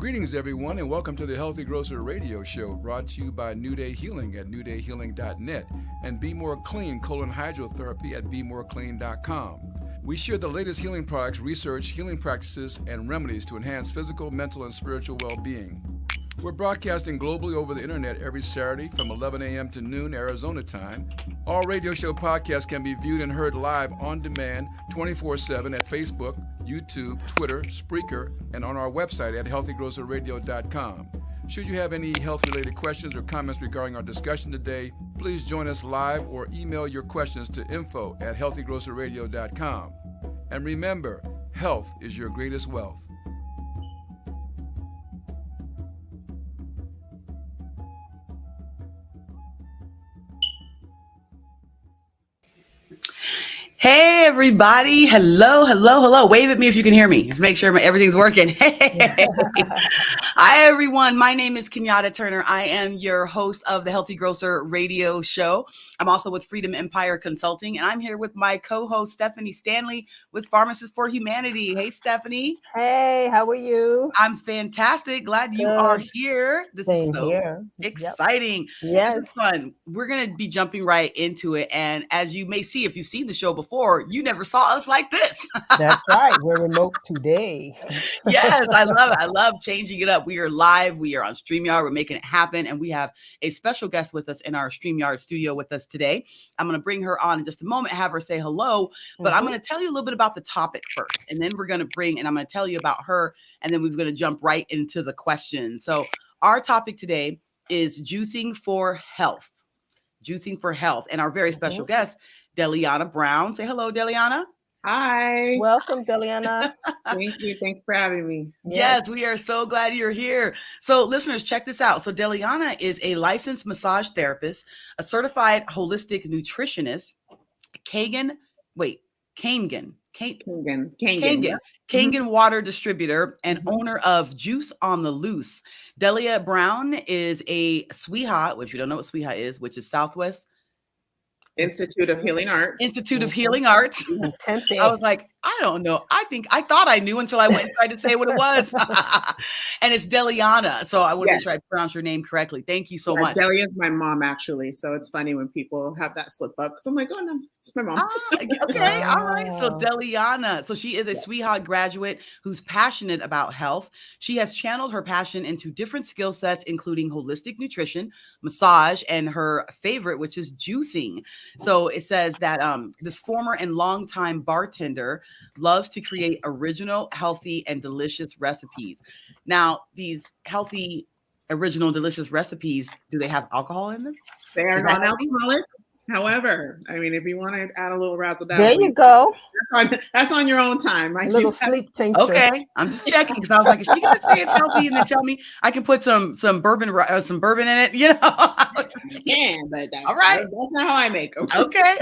Greetings, everyone, and welcome to the Healthy Grocer Radio Show, brought to you by New Day Healing at newdayhealing.net and Be More Clean colon hydrotherapy at bemoreclean.com. We share the latest healing products, research, healing practices, and remedies to enhance physical, mental, and spiritual well-being. We're broadcasting globally over the internet every Saturday from 11 a.m. to noon Arizona time. All radio show podcasts can be viewed and heard live on demand 24/7 at Facebook, YouTube, Twitter, Spreaker, and on our website at healthygrocerradio.com. Should you have any health-related questions or comments regarding our discussion today, please join us live or email your questions to info@healthygrocerradio.com. And remember, health is your greatest wealth. Hey, everybody. Hello. Wave at me if you can hear me. Let's make sure everything's working. Hey. Hi, everyone. My name is Kenyatta Turner. I am your host of the Healthy Grocer Radio Show. I'm also with Freedom Empire Consulting, and I'm here with my co-host, Stephanie Stanley, with Pharmacists for Humanity. Hey, Stephanie. Hey, how are you? I'm fantastic. Glad you are here. This is so exciting. Yes. This is fun. We're going to be jumping right into it. And as you may see, if you've seen the show before, you never saw us like this. That's right. We're remote today. Yes, I love it. I love changing it up. We are live. We are on StreamYard. We're making it happen. And we have a special guest with us in our StreamYard studio with us today. I'm going to bring her on in just a moment, have her say hello. But I'm going to tell you a little bit about the topic first. And then we're going to and I'm going to tell you about her. And then we're going to jump right into the questions. So our topic today is juicing for health. Juicing for health. And our very special guest, Deliana Brown. Say hello, Deliana. Hi. Welcome, Deliana. Thank you. Thanks for having me. Yes, we are so glad you're here. So listeners, check this out. So Deliana is a licensed massage therapist, a certified holistic nutritionist, Kangen water distributor, and owner of Juice on the Loose. Delia Brown is a SWIHA, which you don't know what SWIHA is, which is Southwest Institute of Healing Arts. Institute of Healing Arts. I was like, I don't know. I thought I knew until I went and tried to say what it was. And it's Deliana. So I want to make sure I pronounce your name correctly. Thank you so much. Delia is my mom, actually. So it's funny when people have that slip up. Because I'm like, oh, no, it's my mom. Okay. All right. So Deliana. So she is a SWIHA graduate who's passionate about health. She has channeled her passion into different skill sets, including holistic nutrition, massage, and her favorite, which is juicing. So it says that this former and longtime bartender loves to create original, healthy, and delicious recipes. Now, these healthy, original, delicious recipes, do they have alcohol in them? They are non-alcoholic. However, I mean, if you want to add a little razzle dazzle, there you go. That's on your own time. A little sleep tincture. Okay, I'm just checking because I was like, is she gonna say it's healthy and then tell me I can put some bourbon in it? You know, yeah, but all right, that's not how I make them. Okay,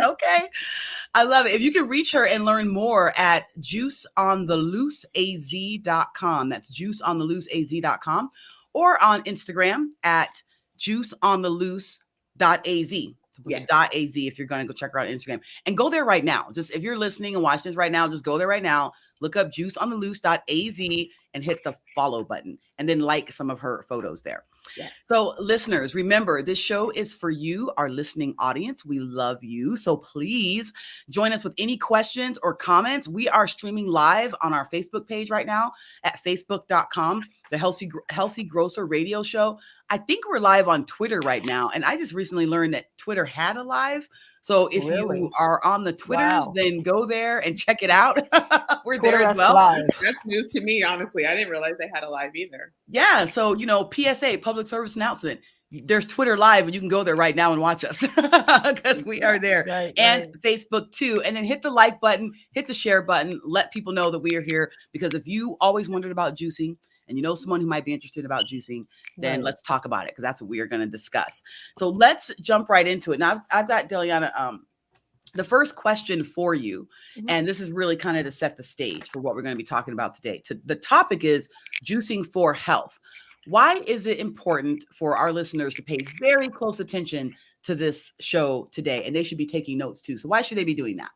I love it. If you can reach her and learn more at juiceontheloose.az.com. That's juiceontheloose.az.com, or on Instagram at juiceontheloose.az. .az if you're going to go check her out on Instagram, and go there right now. Just if you're listening and watching this right now, just go there right now, look up juiceontheloose.az and hit the follow button, and then like some of her photos there. Yes. So listeners, remember, this show is for you, our listening audience. We love you. So please join us with any questions or comments. We are streaming live on our Facebook page right now at facebook.com, the Healthy Grocer Radio Show. I think we're live on Twitter right now. And I just recently learned that Twitter had a live. So if you are on the Twitters, then go there and check it out. We're Twitter there as well. Live. That's news to me, honestly. I didn't realize they had a live either. Yeah. So, PSA, public service announcement. There's Twitter live, and you can go there right now and watch us because we are there. And Facebook too. And then hit the like button, hit the share button, let people know that we are here. Because if you always wondered about juicing, and you know someone who might be interested about juicing, then let's talk about it, because that's what we are going to discuss. So let's jump right into it. Now, I've got Deliana, the first question for you, and this is really kind of to set the stage for what we're going to be talking about today. The topic is juicing for health. Why is it important for our listeners to pay very close attention to this show today? And they should be taking notes too. So why should they be doing that?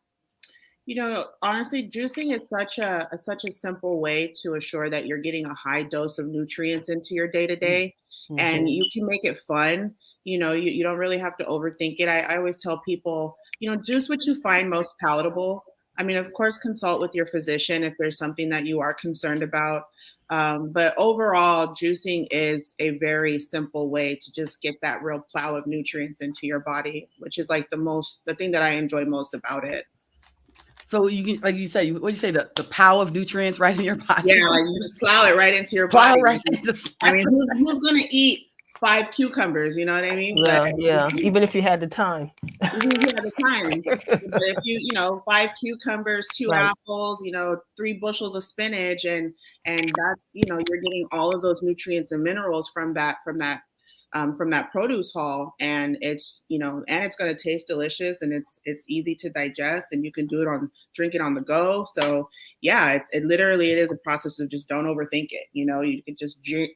Honestly, juicing is such a simple way to assure that you're getting a high dose of nutrients into your day to day, and you can make it fun. You don't really have to overthink it. I always tell people, juice what you find most palatable. I mean, of course, consult with your physician if there's something that you are concerned about. But overall, juicing is a very simple way to just get that real plow of nutrients into your body, which is like the thing that I enjoy most about it. So you can, like you say, what do you say, the power of nutrients right in your body? Yeah, like you just plow it right into your Plow body. right. I mean, who's gonna eat 5 cucumbers? You know what I mean? Yeah. Even if you had the time. Even if you had the time. But if you 5 cucumbers, 2 Right. apples, 3 bushels of spinach, and that's you're getting all of those nutrients and minerals from that produce haul, and it's and it's going to taste delicious, and it's easy to digest, and you can drink it on the go. So yeah, it literally is a process of just don't overthink it. You can just drink,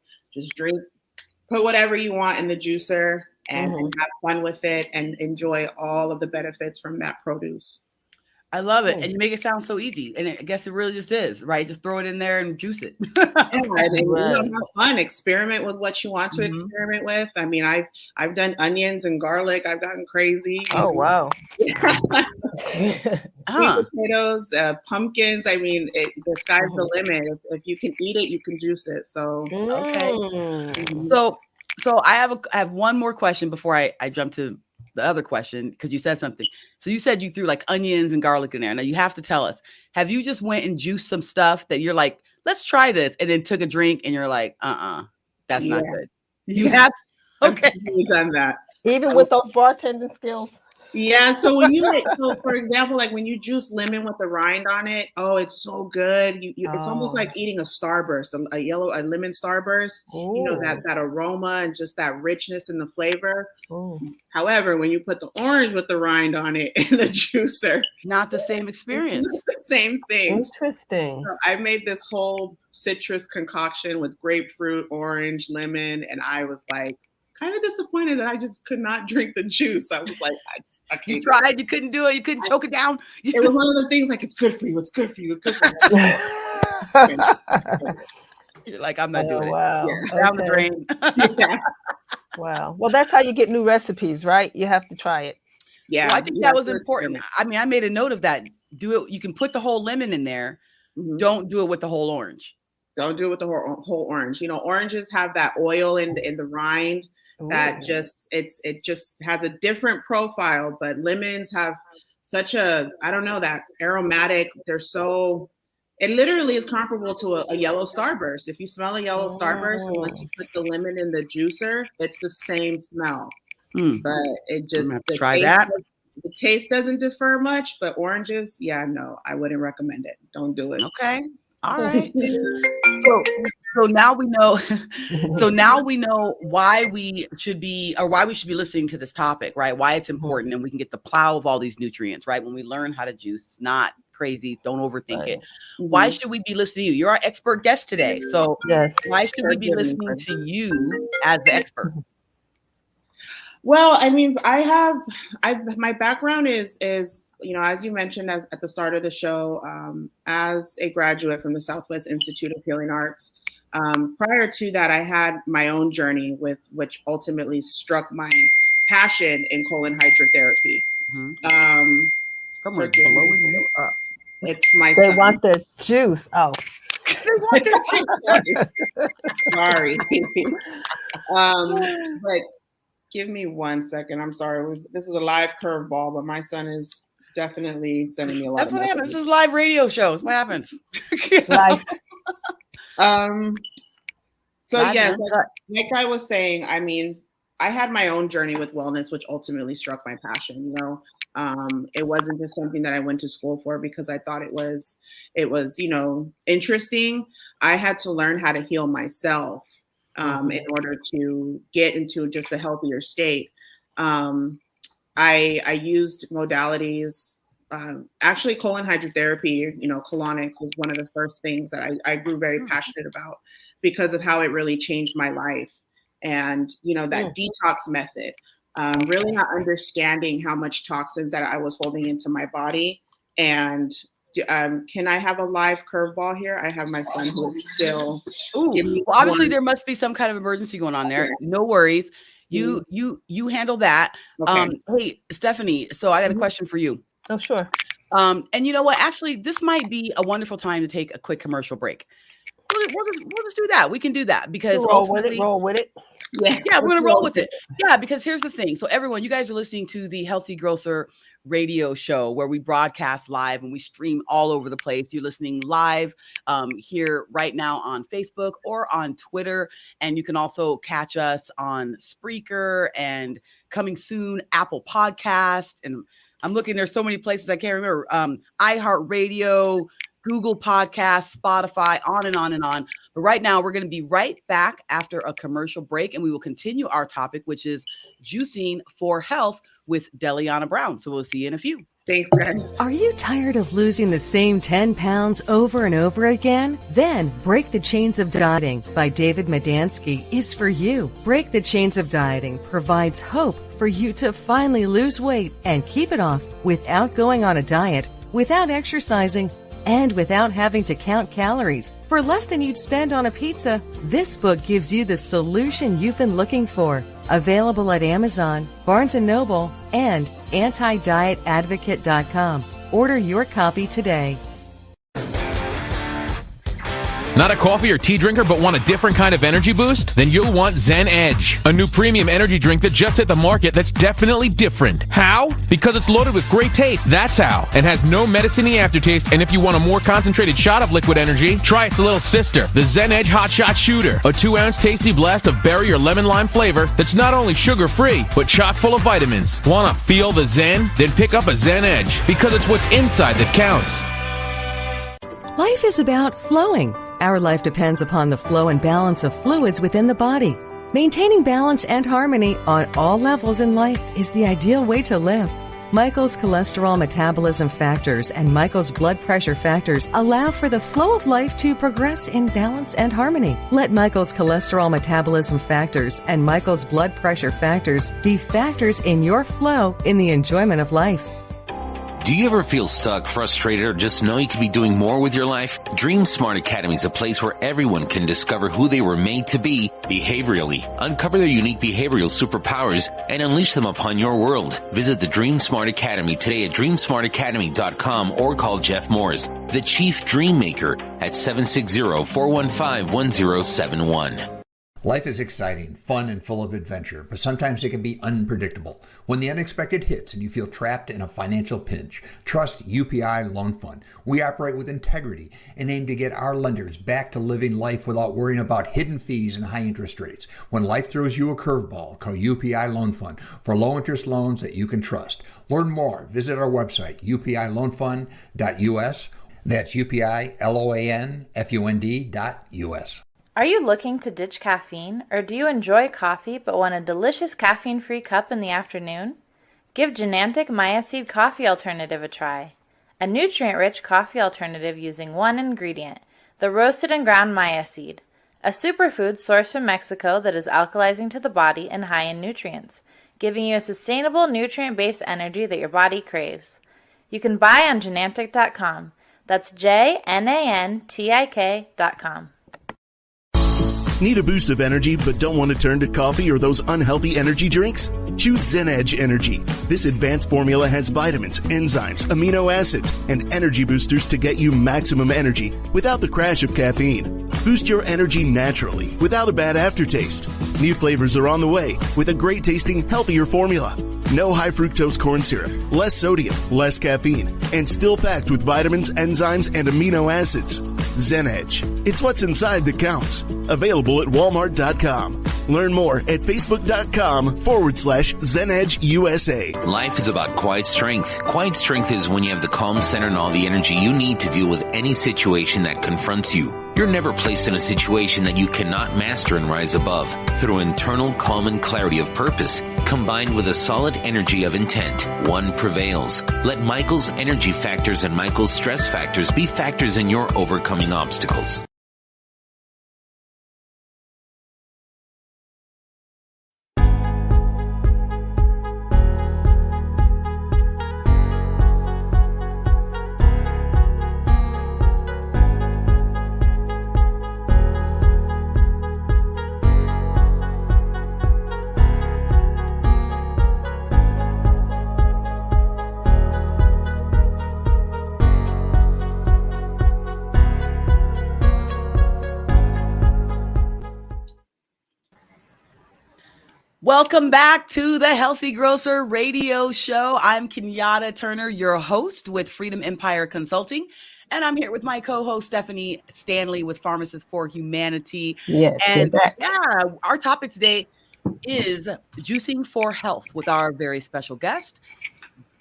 put whatever you want in the juicer, and have fun with it and enjoy all of the benefits from that produce. I love it. And you make it sound so easy. And I guess it really just is, right? Just throw it in there and juice it. And have fun. Experiment with what you want to experiment with. I mean, I've done onions and garlic. I've gotten crazy. Oh, wow. Sweet potatoes, pumpkins. I mean, the sky's the limit. If you can eat it, you can juice it. So okay. So I have one more question before I jump to the other question, because you said something. So you said you threw like onions and garlic in there. Now you have to tell us, have you just went and juiced some stuff that you're like, let's try this, and then took a drink and you're like, that's not good? You have? Okay. I've done that. Even with those bartending skills. Yeah. So for example, like when you juice lemon with the rind on it, oh, it's so good. It's almost like eating a starburst, a lemon starburst. Ooh. That aroma and just that richness in the flavor. Ooh. However, when you put the orange with the rind on it in the juicer, not the same experience. Not the same thing. Interesting. So I made this whole citrus concoction with grapefruit, orange, lemon, and I was like, kind of disappointed that I just could not drink the juice. I was like, I can't. You tried, you couldn't do it, you couldn't choke it down. It was one of the things like, it's good for you, it's good for you, it's good for you. You're like, I'm not doing wow. it. Yeah. Down the drain. Yeah. Wow. Well, that's how you get new recipes, right? You have to try it. Yeah. Well, I think that was important. I mean, I made a note of that. Do it. You can put the whole lemon in there. Don't do it with the whole orange. Don't do it with the whole orange. Oranges have that oil in the rind that it just has a different profile, but lemons have such that aromatic, it literally is comparable to a yellow starburst. If you smell a yellow starburst, and once you put the lemon in the juicer, it's the same smell. But it just, the taste doesn't differ much, but oranges, no, I wouldn't recommend it. Don't do it. Okay. All right. So now we know. So now we know why we should be listening to this topic, right? Why it's important, and we can get the plow of all these nutrients, right? When we learn how to juice, it's not crazy. Don't overthink it. Why should we be listening to you? You're our expert guest today. So why should we be listening to you as the expert? Well, I mean, my background is, as you mentioned at the start of the show, as a graduate from the Southwest Institute of Healing Arts. Prior to that, I had my own journey which ultimately struck my passion in colon hydrotherapy. Someone's blowing you up. It's my They son. want the juice. Oh. They want the juice. Sorry. But give me 1 second. I'm sorry. This is a live curveball, but my son is definitely sending me a lot. That's what happens. This is live radio shows. What happens? Live. So yes, like I was saying, I mean, I had my own journey with wellness, which ultimately struck my passion. It wasn't just something that I went to school for because I thought it was, interesting. I had to learn how to heal myself in order to get into just a healthier state. I used modalities. Actually, colon hydrotherapy, colonics was one of the first things that I grew very passionate about because of how it really changed my life. And, that detox method, really not understanding how much toxins that I was holding into my body And can I have a live curveball here? I have my son who is still. Ooh, well, obviously there must be some kind of emergency going on there. No worries. You handle that. Okay. Hey, Stephanie, so I got a question for you. Oh, sure. And you know what? Actually, this might be a wonderful time to take a quick commercial break. We'll just do that. We can do that because roll with it. Yeah, we're gonna roll with it. Yeah, because here's the thing. So everyone, you guys are listening to the Healthy Grocer radio show where we broadcast live and we stream all over the place. You're listening live here right now on Facebook or on Twitter. And you can also catch us on Spreaker and coming soon, Apple Podcast. And I'm looking, there's so many places I can't remember. iHeartRadio, Google Podcasts, Spotify, on and on and on. But right now, we're going to be right back after a commercial break, and we will continue our topic, which is juicing for health with Deliana Brown. So we'll see you in a few. Thanks, guys. Are you tired of losing the same 10 pounds over and over again? Then Break the Chains of Dieting by David Medansky is for you. Break the Chains of Dieting provides hope for you to finally lose weight and keep it off without going on a diet, without exercising, and without having to count calories. For less than you'd spend on a pizza, this book gives you the solution you've been looking for. Available at Amazon, Barnes & Noble, and antidietadvocate.com. Order your copy today. Not a coffee or tea drinker but want a different kind of energy boost? Then you'll want Zen Edge, a new premium energy drink that just hit the market that's definitely different. How? Because it's loaded with great taste, that's how, and has no medicine-y aftertaste. And if you want a more concentrated shot of liquid energy, try its little sister, the Zen Edge Hot Shot Shooter, a 2-ounce tasty blast of berry or lemon lime flavor that's not only sugar-free, but chock full of vitamins. Wanna feel the Zen? Then pick up a Zen Edge, because it's what's inside that counts. Life is about flowing. Our life depends upon the flow and balance of fluids within the body. Maintaining balance and harmony on all levels in life is the ideal way to live. Michael's cholesterol metabolism factors and Michael's blood pressure factors allow for the flow of life to progress in balance and harmony. Let Michael's cholesterol metabolism factors and Michael's blood pressure factors be factors in your flow in the enjoyment of life. Do you ever feel stuck, frustrated, or just know you could be doing more with your life? Dream Smart Academy is a place where everyone can discover who they were made to be behaviorally, uncover their unique behavioral superpowers, and unleash them upon your world. Visit the Dream Smart Academy today at dreamsmartacademy.com or call Jeff Morris, the Chief Dream Maker, at 760-415-1071. Life is exciting, fun, and full of adventure, but sometimes it can be unpredictable. When the unexpected hits and you feel trapped in a financial pinch, trust UPI Loan Fund. We operate with integrity and aim to get our lenders back to living life without worrying about hidden fees and high interest rates. When life throws you a curveball, call UPI Loan Fund for low-interest loans that you can trust. Learn more. Visit our website, upiloanfund.us. That's upiloanfund.us. Are you looking to ditch caffeine, or do you enjoy coffee but want a delicious caffeine-free cup in the afternoon? Give Genantic Maya Seed Coffee Alternative a try. A nutrient-rich coffee alternative using one ingredient, the roasted and ground Maya seed, a superfood sourced from Mexico that is alkalizing to the body and high in nutrients, giving you a sustainable nutrient-based energy that your body craves. You can buy on Genantic.com. That's JNANTIK.com. Need a boost of energy but don't want to turn to coffee or those unhealthy energy drinks? Choose Zen Edge Energy. This advanced formula has vitamins, enzymes, amino acids, and energy boosters to get you maximum energy without the crash of caffeine. Boost your energy naturally without a bad aftertaste. New flavors are on the way with a great tasting, healthier formula. No high fructose corn syrup, less sodium, less caffeine, and still packed with vitamins, enzymes, and amino acids. Zen Edge. It's what's inside that counts. Available at Walmart.com. Learn more at Facebook.com/Zen Edge USA. Life is about quiet strength. Quiet strength is when you have the calm center and all the energy you need to deal with any situation that confronts you. You're never placed in a situation that you cannot master and rise above. Through internal calm and clarity of purpose, combined with a solid energy of intent, one prevails. Let Michael's energy factors and Michael's stress factors be factors in your overcoming obstacles. Welcome back to the Healthy Grocer Radio Show. I'm Kenyatta Turner, your host with Freedom Empire Consulting. And I'm here with my co-host, Stephanie Stanley with Pharmacists for Humanity. Yes, And back. our topic today is juicing for health with our very special guest,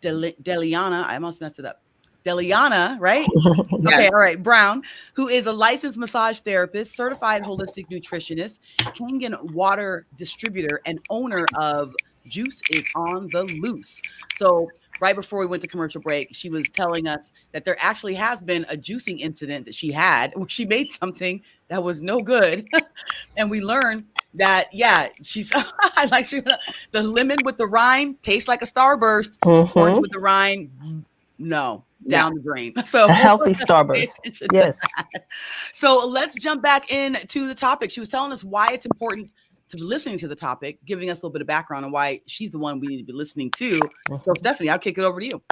Deliana. I almost messed it up. Deliana, right? Yes. Okay, all right. Brown, who is a licensed massage therapist, certified holistic nutritionist, Kangen water distributor, and owner of Juice is on the Loose. So right before we went to commercial break, she was telling us that there actually has been a juicing incident that she had where she made something that was no good. And we learned that, she's the lemon with the rind tastes like a Starburst. Orange with the rind, no. Down the drain. So a healthy Starburst. Yes. So let's jump back into the topic. She was telling us why it's important to be listening to the topic, giving us a little bit of background on why she's the one we need to be listening to. So Stephanie, I'll kick it over to you.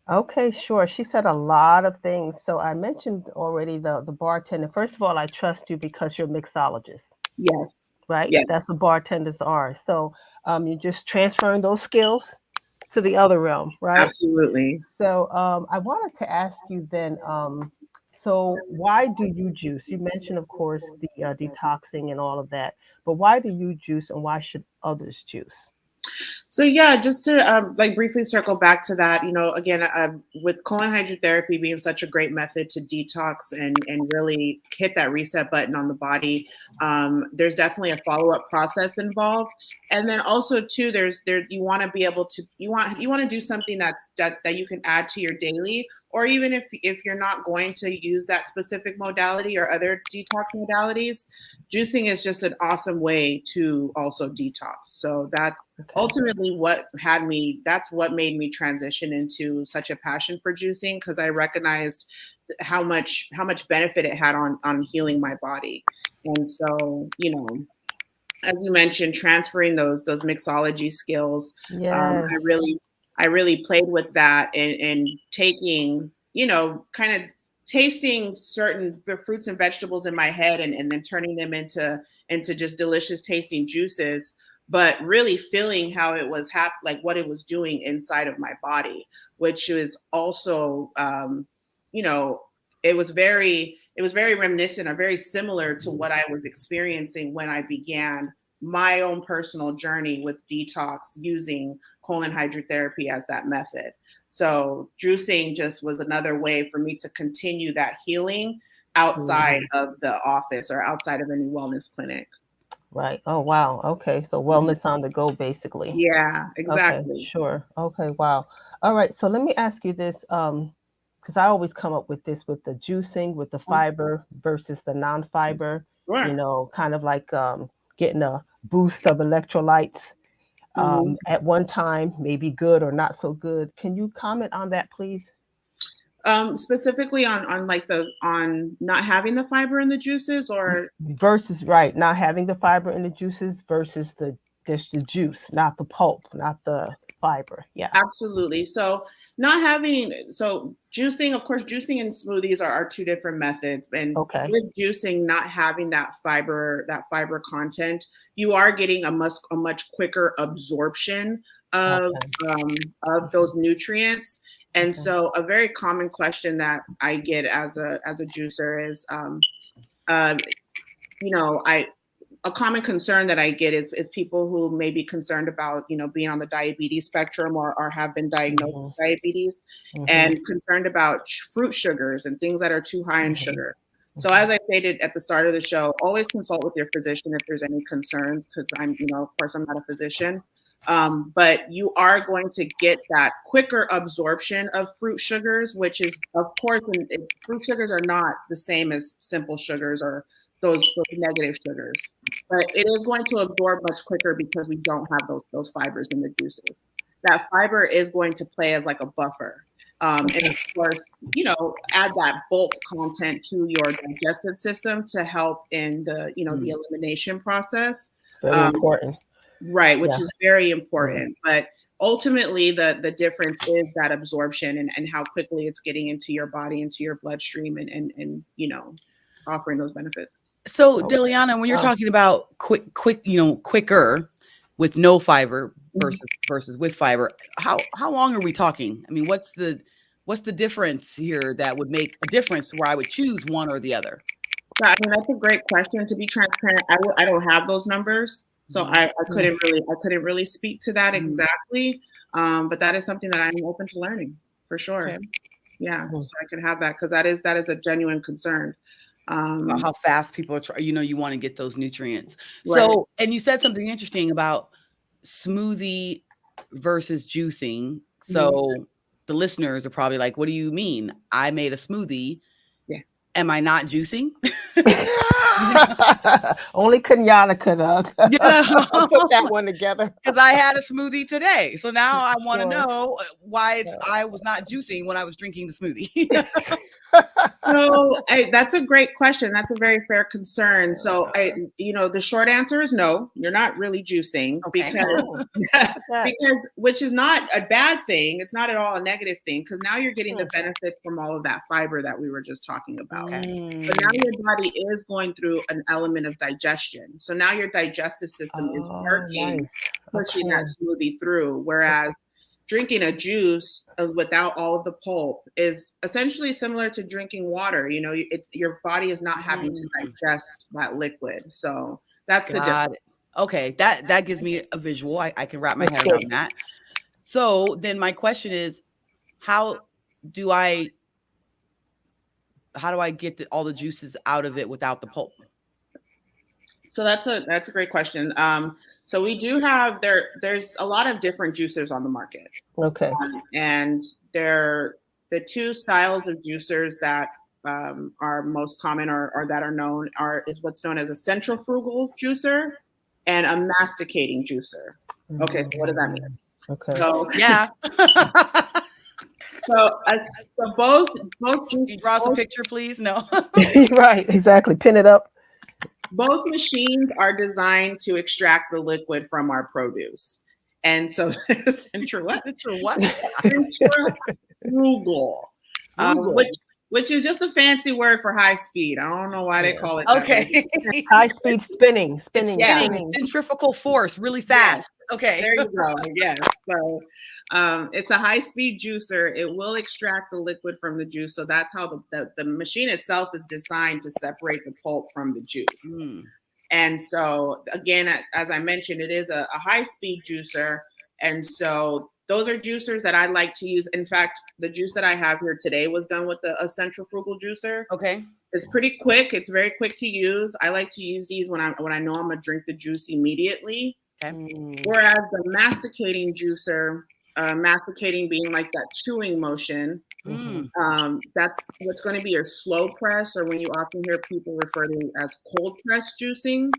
Okay, sure. She said a lot of things. So I mentioned already the bartender. First of all, I trust you because you're a mixologist. Yes. Right? Yes. That's what bartenders are. So you're just transferring those skills to the other realm, right? Absolutely. So I wanted to ask you then, so why do you juice? You mentioned, of course, the detoxing and all of that, but why do you juice and why should others juice? So just to briefly circle back to that, again, with colon hydrotherapy being such a great method to detox and really hit that reset button on the body, there's definitely a follow-up process involved. And then also too, you want to be able to, you want to do something that you can add to your daily, or even if you're not going to use that specific modality or other detox modalities, juicing is just an awesome way to also detox. So that's ultimately that's what made me transition into such a passion for juicing, because I recognized how much benefit it had on healing my body. And so, as you mentioned, transferring those mixology skills, Yes. I really played with that and taking, kind of tasting certain fruits and vegetables in my head and then turning them into just delicious tasting juices, but really feeling how it was what it was doing inside of my body, which was also, it was very reminiscent or very similar to what I was experiencing when I began my own personal journey with detox using colon hydrotherapy as that method. So juicing just was another way for me to continue that healing outside of the office or outside of any wellness clinic. Right. Oh, wow. Okay. So wellness on the go, basically. Yeah, exactly. Okay, sure. Okay. Wow. All right. So let me ask you this, because I always come up with this with the juicing, with the fiber versus the non-fiber, Sure. kind of like getting a boost of electrolytes at one time, maybe good or not so good. Can you comment on that, please? Specifically on not having the fiber in the juices, or versus not having the fiber in the juices versus just the juice, not the pulp, not the fiber. Yeah, absolutely. So juicing, of course, juicing and smoothies are two different methods. And with juicing, not having that fiber content, you are getting a much quicker absorption of those nutrients. And so a very common question that I get as a juicer is, a common concern that I get is people who may be concerned about, being on the diabetes spectrum or have been diagnosed with diabetes and concerned about fruit sugars and things that are too high in sugar. So as I stated at the start of the show, always consult with your physician if there's any concerns, because of course, I'm not a physician. But you are going to get that quicker absorption of fruit sugars, which is, of course, fruit sugars are not the same as simple sugars or those negative sugars, but it is going to absorb much quicker because we don't have those fibers in the juices. That fiber is going to play as like a buffer. And of course, add that bulk content to your digestive system to help in the, the elimination process. Very important. Right, which is very important. But ultimately, the difference is that absorption and how quickly it's getting into your body, into your bloodstream, and offering those benefits. So, Deliana, when you're talking about quicker, with no fiber versus with fiber. How long are we talking? I mean, what's the difference here that would make a difference to where I would choose one or the other? So, I mean, that's a great question. To be transparent, I don't have those numbers, so I couldn't really speak to that exactly. But that is something that I'm open to learning for sure. Okay. Yeah, so I could have that because that is a genuine concern. About how fast people are you want to get those nutrients. Right. So, and you said something interesting about smoothie versus juicing. So the listeners are probably like, what do you mean? I made a smoothie. Yeah. Am I not juicing? Only Kenyatta could put that one together. Because I had a smoothie today. So now I want to know why I was not juicing when I was drinking the smoothie. So that's a great question. That's a very fair concern. So the short answer is no, you're not really juicing because which is not a bad thing. It's not at all a negative thing because now you're getting the benefits from all of that fiber that we were just talking about. Okay. But now your body is going through an element of digestion. So now your digestive system is working, pushing that smoothie through. Whereas drinking a juice without all of the pulp is essentially similar to drinking water. You know, your body is not having to digest that liquid. So that's the difference. Okay, that gives me a visual. I can wrap my head around that. So then my question is, how do I get all the juices out of it without the pulp? So that's a great question. So we do have there's a lot of different juicers on the market. Okay. And the two styles of juicers that are most common or that are known is what's known as a centrifugal juicer and a masticating juicer. Okay, so what does that mean? Okay. So yeah. So both juicers. Can you draw us a picture, please? No. Right, exactly. Pin it up. Both machines are designed to extract the liquid from our produce. And so centrifugal, which is just a fancy word for high speed. I don't know why they call it that. Okay. High speed spinning. Centrifugal force, really fast. Yeah. Okay. There you go. Yes. So it's a high speed juicer. It will extract the liquid from the juice. So that's how the machine itself is designed to separate the pulp from the juice. And so again, as I mentioned, it is a high speed juicer. And so those are juicers that I like to use. In fact, the juice that I have here today was done with a centrifugal juicer. Okay. It's pretty quick. It's very quick to use. I like to use these when I know I'm gonna drink the juice immediately. Okay. Whereas the masticating juicer, masticating being like that chewing motion, that's what's going to be your slow press, or when you often hear people refer to as cold press juicing.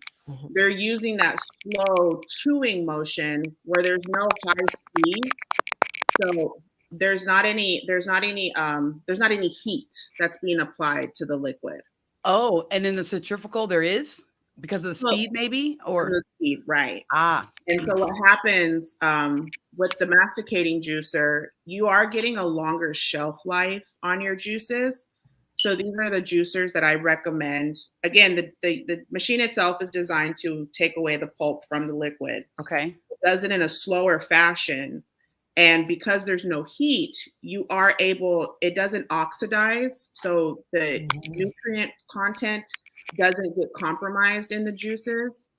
They're using that slow chewing motion where there's no high speed. So there's not any heat that's being applied to the liquid. Oh, and in the centrifugal there is, because of the speed, maybe, or the speed, right? And so what happens with the masticating juicer, you are getting a longer shelf life on your juices. So these are the juicers that I recommend. Again, the machine itself is designed to take away the pulp from the liquid. Okay. It does it in a slower fashion. And because there's no heat, it doesn't oxidize. So the nutrient content doesn't get compromised in the juices.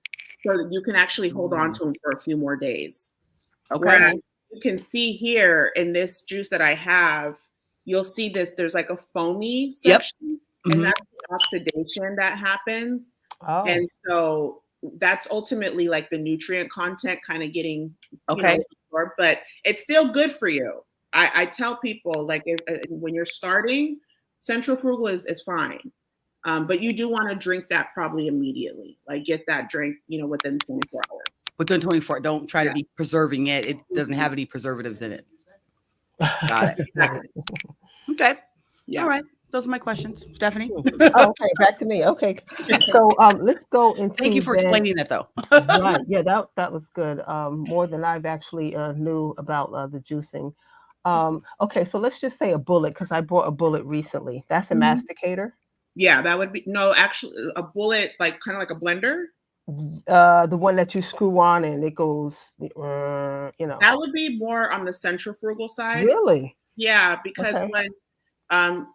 So that you can actually hold on to them for a few more days. Okay. Whereas you can see here in this juice that I have, you'll see there's like a foamy section, and that's the oxidation that happens. And so that's ultimately like the nutrient content kind of getting, absorbed, but it's still good for you. I tell people, like, when you're starting, centrifugal is fine. But you do want to drink that probably immediately, like get that drink, within 24 hours. Within 24, don't try to be preserving it. It doesn't have any preservatives in it. Got it. Okay. Yeah. All right. Those are my questions, Stephanie. Okay, back to me. Okay. So let's go into. Thank you for explaining that, though. Right. Yeah, that was good. More than I've actually knew about the juicing. Okay, so let's just say a bullet, because I bought a bullet recently. That's a masticator. Yeah, that would be actually a bullet, like kind of like a blender. The one that you screw on and it goes, That would be more on the centrifugal side. Really? Yeah, because Okay. when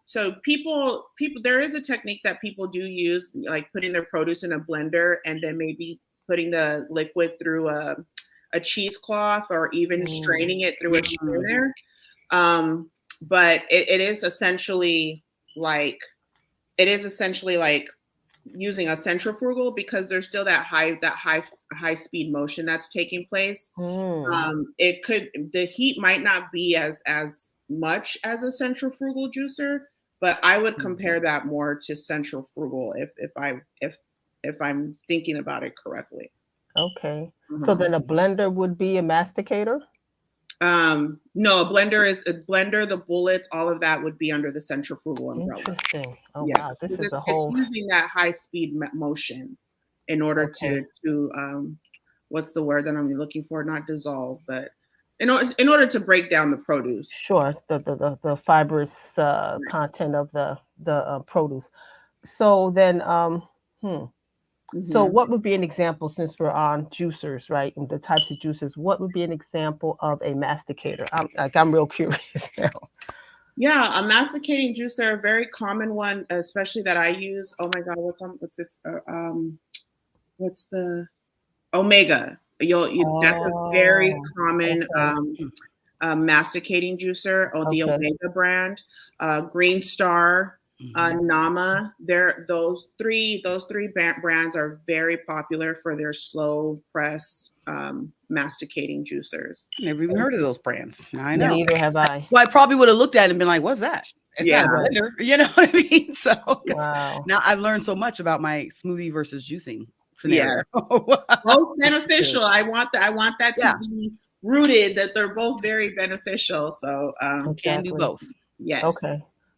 so people there is a technique that people do use, like putting their produce in a blender and then maybe putting the liquid through a cheesecloth or even straining it through a strainer. But it is essentially like using a centrifugal because there's still that high speed motion that's taking place. The heat might not be as much as a centrifugal juicer, but I would compare that more to centrifugal if I'm thinking about it correctly. Okay. So then a blender would be a masticator? No, a blender, the bullets, all of that would be under the centrifugal umbrella. Interesting. Oh Yeah, wow, this is it's a whole. using that high speed motion in order to what's the word that I'm looking for? Not dissolve, but in order to break down the produce. Sure, the fibrous content of the produce. So then, so what would be an example, since we're on juicers, right, and the types of juicers? What would be an example of a masticator? I'm real curious now. Yeah, a masticating juicer, a very common one, especially that I use. Oh my God, what's the Omega? That's a very common masticating juicer. The Omega brand, Green Star, Nama. Those three brands are very popular for their slow press masticating juicers. Never even heard of those brands. I know. Neither have I. Well, I probably would have looked at it and been like, "What's that?" It's not a blender, you know what I mean? So now I've learned so much about my smoothie versus juicing scenario. Yes. Both beneficial. I want that to be rooted that they're both very beneficial. So can do both. Yes.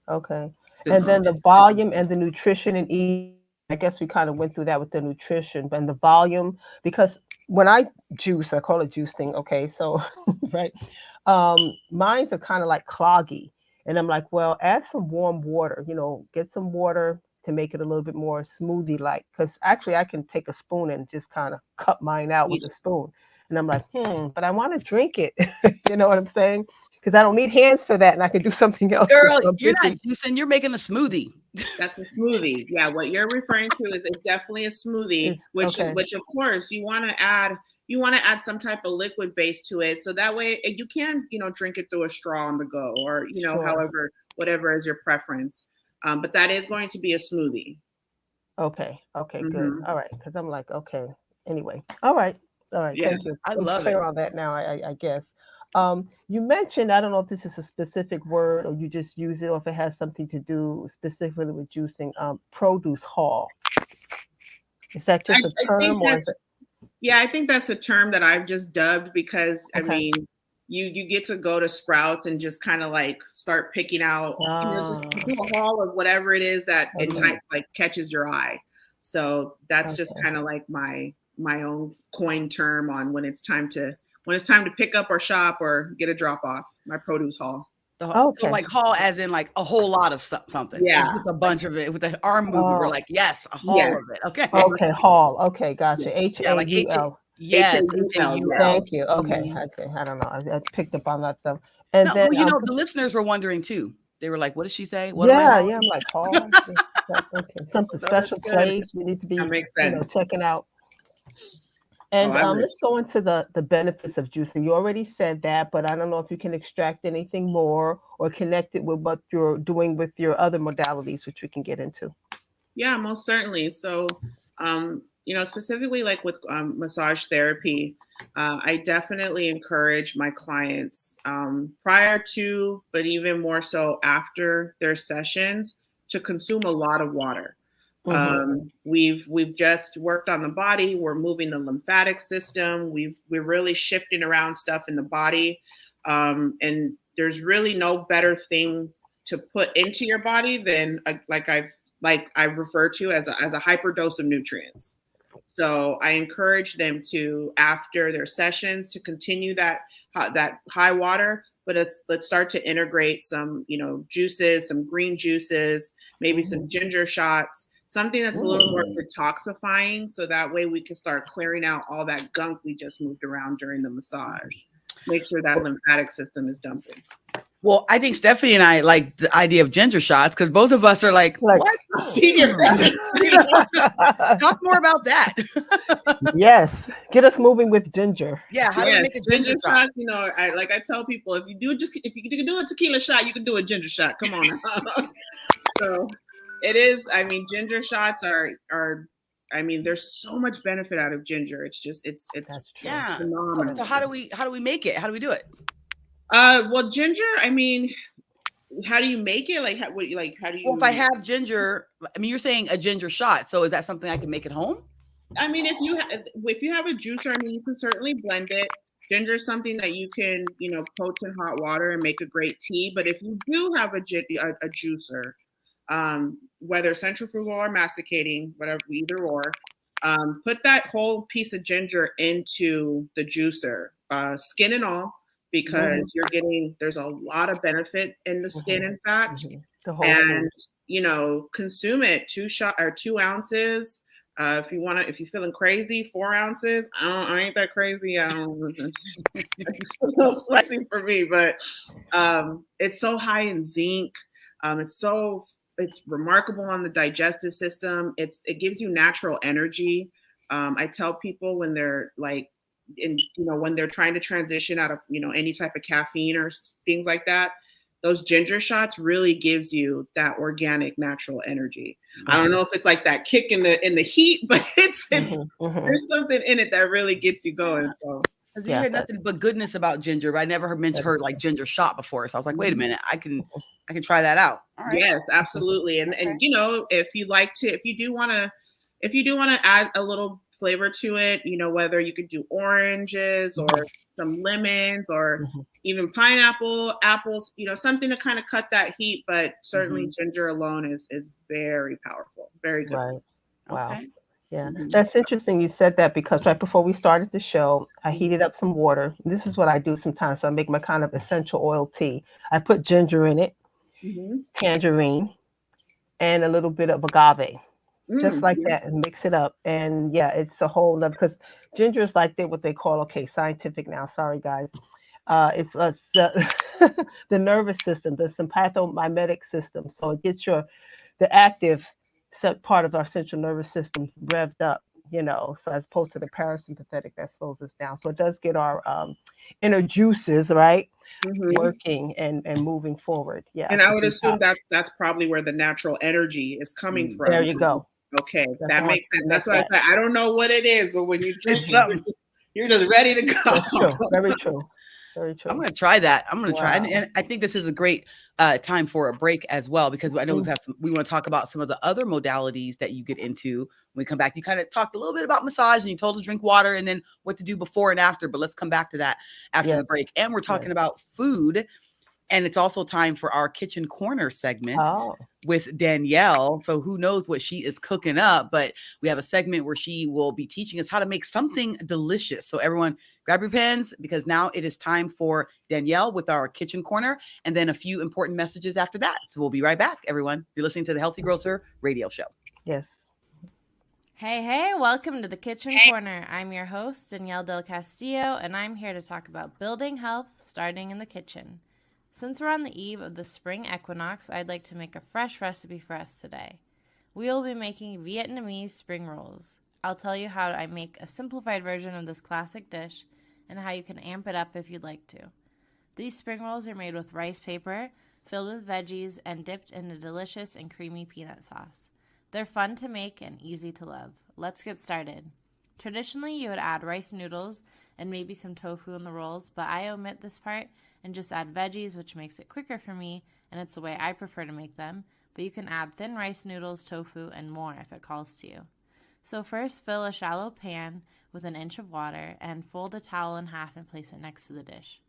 Okay. And then the volume and the nutrition and eating. I guess we kind of went through that with the nutrition and the volume, because when I juice, I call it juicing. Okay, so right, mine's are kind of like cloggy, and I'm like, well, add some warm water. Get some water to make it a little bit more smoothie like. Because actually, I can take a spoon and just kind of cut mine out with a spoon, and I'm like, but I want to drink it. You know what I'm saying? Because I don't need hands for that, and I can do something else. Girl, you're not juicing, you're making a smoothie. That's a smoothie. Yeah, what you're referring to is definitely a smoothie, which of course you want to add some type of liquid base to it, so that way you can drink it through a straw on the go, or however, whatever is your preference. But that is going to be a smoothie. Okay, good. All right, because I'm like, okay. Anyway, all right. Yeah, thank you. I I'm love clear it. on that now. I guess. You mentioned, I don't know if this is a specific word or you just use it, or if it has something to do specifically with juicing. Produce haul. Is that just a term, or is it? Yeah, I think that's a term that I've just dubbed because I mean, you get to go to Sprouts and just kind of like start picking out, just do a haul of whatever it is that like catches your eye. So that's just kind of like my own coin term on when it's time to pick up or shop or get a drop off, my produce haul. So like haul as in like a whole lot of something. Yeah. Just a bunch of it with the arm movement. We're like, yes, a haul of it. Okay. Okay, haul. Okay, gotcha. HAUL. Yes. Thank you. Okay. I don't know. I picked up on that stuff. And then the listeners were wondering too. They were like, what did she say? I'm like, haul. Okay. Something special place we need to be checking out. And let's go into the benefits of juicing. You already said that, but I don't know if you can extract anything more or connect it with what you're doing with your other modalities, which we can get into. Yeah, most certainly. So, specifically like with massage therapy, I definitely encourage my clients prior to, but even more so after their sessions, to consume a lot of water. We've just worked on the body. We're moving the lymphatic system. We're really shifting around stuff in the body. And there's really no better thing to put into your body than I refer to as a hyperdose of nutrients. So I encourage them to, after their sessions, to continue that high water, but let's start to integrate some, juices, some green juices, maybe some ginger shots, something that's a little more detoxifying, so that way we can start clearing out all that gunk we just moved around during the massage. Make sure that lymphatic system is dumping. Well, I think Stephanie and I like the idea of ginger shots because both of us are like what? Talk more about that. Yes, get us moving with ginger. Yeah, how do we make a ginger shot? shots? You know, I tell people, if you can do a tequila shot, you can do a ginger shot. Come on. So it is. I mean, ginger shots are. I mean, there's so much benefit out of ginger. It's That's true. Yeah. phenomenal. So how do we make it? How do we do it? Well, ginger. I mean, how do you make it? How do you? Well, if I have ginger, I mean, you're saying a ginger shot. So is that something I can make at home? I mean, if you have a juicer, I mean, you can certainly blend it. Ginger is something that you can, poach in hot water and make a great tea. But if you do have a juicer, whether centrifugal or masticating, whatever, either or, put that whole piece of ginger into the juicer, skin and all, because there's a lot of benefit in the skin, in fact, and consume it 2 ounces. If you're feeling crazy, 4 ounces. I ain't that crazy. It's a little spicy for me, but it's so high in zinc. It's remarkable on the digestive system. It gives you natural energy. I tell people when they're when they're trying to transition out of any type of caffeine or things like that, those ginger shots really gives you that organic natural energy. I don't know if it's like that kick in the heat, but it's there's something in it that really gets you going. So you heard nothing but goodness about ginger, but I never heard like ginger shot before. So I was like, wait a minute, I can try that out. All right. Yes, absolutely. And if you do want to add a little flavor to it, whether you could do oranges or some lemons or even pineapple, apples, something to kind of cut that heat, but certainly ginger alone is very powerful, very good. Right. Wow. Okay. Yeah, that's interesting you said that, because right before we started the show, I heated up some water. This is what I do sometimes. So I make my kind of essential oil tea. I put ginger in it, tangerine, and a little bit of agave. Just like that, and mix it up. And it's a whole nother, because ginger is like what they call, scientific now, sorry guys. It's the nervous system, the sympathomimetic system. So it gets the active part of our central nervous system revved up, so as opposed to the parasympathetic that slows us down. So it does get our inner juices, right, working and moving forward. Yeah. And I would assume that's probably where the natural energy is coming from. There you go. Okay, that makes sense. That's why I say I don't know what it is, but when you drink something, you're just ready to go. That's true. Very true. Very true. I'm going to try that. I'm going to try. And I think this is a great time for a break as well, because I know we want to talk about some of the other modalities that you get into when we come back. You kind of talked a little bit about massage, and you told us to drink water and then what to do before and after, but let's come back to that after the break. And we're talking about food. And it's also time for our kitchen corner segment with Danielle. So who knows what she is cooking up, but we have a segment where she will be teaching us how to make something delicious. So everyone grab your pens, because now it is time for Danielle with our kitchen corner, and then a few important messages after that. So we'll be right back, everyone. You're listening to the Healthy Grocer Radio Show. Yes. Hey, welcome to the Kitchen Corner. I'm your host, Danielle Del Castillo, and I'm here to talk about building health starting in the kitchen. Since we're on the eve of the spring equinox, I'd like to make a fresh recipe for us today. We will be making Vietnamese spring rolls. I'll tell you how I make a simplified version of this classic dish and how you can amp it up if you'd like to. These spring rolls are made with rice paper, filled with veggies, and dipped in a delicious and creamy peanut sauce. They're fun to make and easy to love. Let's get started. Traditionally, you would add rice noodles and maybe some tofu in the rolls, but I omit this part and just add veggies, which makes it quicker for me, and it's the way I prefer to make them, but you can add thin rice noodles, tofu, and more if it calls to you. So first, fill a shallow pan with an inch of water and fold a towel in half and place it next to the dish.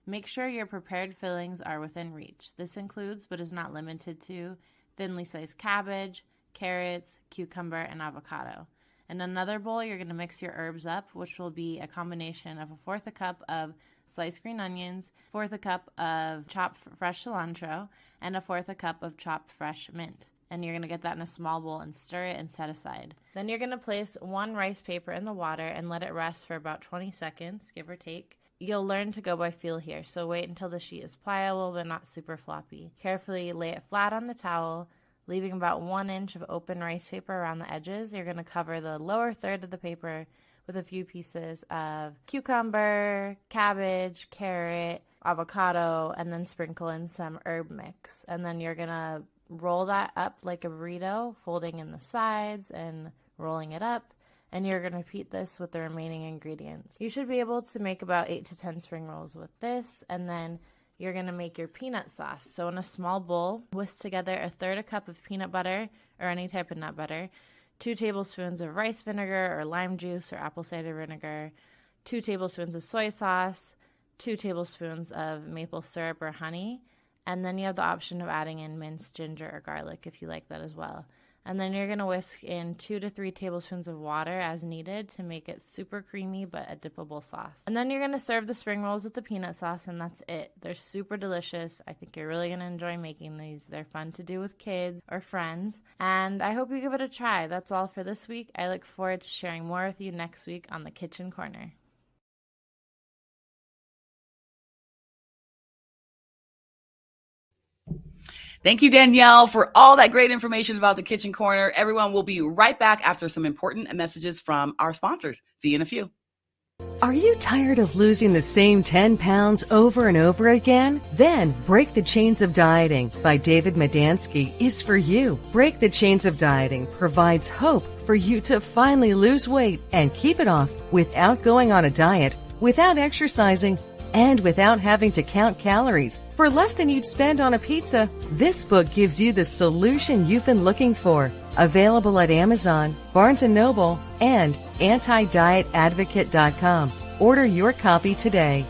Make sure your prepared fillings are within reach. This includes, but is not limited to, thinly sliced cabbage, carrots, cucumber, and avocado. In another bowl, you're going to mix your herbs up, which will be a combination of 1/4 cup of sliced green onions, 1/4 cup of chopped fresh cilantro, and 1/4 cup of chopped fresh mint. and you're going to get that in a small bowl and stir it and set aside. Then you're going to place 1 rice paper in the water and let it rest for about 20 seconds, give or take. You'll learn to go by feel here, so wait until the sheet is pliable but not super floppy. Carefully lay it flat on the towel, leaving about 1 inch of open rice paper around the edges. You're going to cover the lower third of the paper with a few pieces of cucumber, cabbage, carrot, avocado, and then sprinkle in some herb mix. And then you're going to roll that up like a burrito, folding in the sides and rolling it up. And you're going to repeat this with the remaining ingredients. You should be able to make about 8 to 10 spring rolls with this. And then you're going to make your peanut sauce. So in a small bowl, whisk together 1/3 cup of peanut butter or any type of nut butter, 2 tablespoons of rice vinegar or lime juice or apple cider vinegar, 2 tablespoons of soy sauce, 2 tablespoons of maple syrup or honey, and then you have the option of adding in minced ginger or garlic if you like that as well. And then you're going to whisk in 2 to 3 tablespoons of water as needed to make it super creamy but a dippable sauce. And then you're going to serve the spring rolls with the peanut sauce, and that's it. They're super delicious. I think you're really going to enjoy making these. They're fun to do with kids or friends, and I hope you give it a try. That's all for this week. I look forward to sharing more with you next week on the Kitchen Corner. Thank you, Danielle, for all that great information about the Kitchen Corner. Everyone will be right back after some important messages from our sponsors. See you in a few. Are you tired of losing the same 10 pounds over and over again? Then Break the Chains of Dieting by David Madansky is for you. Break the Chains of Dieting provides hope for you to finally lose weight and keep it off without going on a diet, without exercising, and without having to count calories. For less than you'd spend on a pizza, this book gives you the solution you've been looking for. Available at Amazon, Barnes & Noble, and antidietadvocate.com. Order your copy today.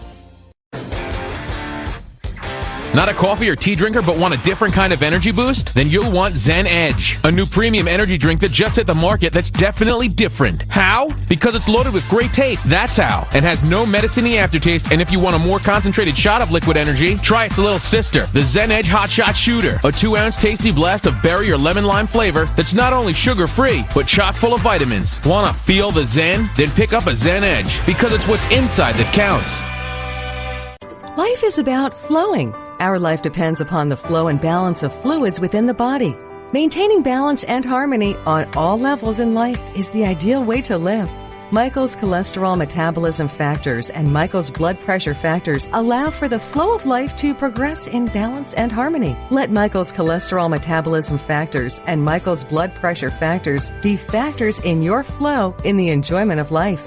Not a coffee or tea drinker but want a different kind of energy boost? Then you'll want Zen Edge, a new premium energy drink that just hit the market that's definitely different. How? Because it's loaded with great taste, that's how, and has no medicine-y aftertaste. And if you want a more concentrated shot of liquid energy, try its little sister, the Zen Edge Hot Shot Shooter, a 2-ounce tasty blast of berry or lemon lime flavor that's not only sugar-free, but chock full of vitamins. Wanna feel the Zen? Then pick up a Zen Edge, because it's what's inside that counts. Life is about flowing. Our life depends upon the flow and balance of fluids within the body. Maintaining balance and harmony on all levels in life is the ideal way to live. Michael's cholesterol metabolism factors and Michael's blood pressure factors allow for the flow of life to progress in balance and harmony. Let Michael's cholesterol metabolism factors and Michael's blood pressure factors be factors in your flow in the enjoyment of life.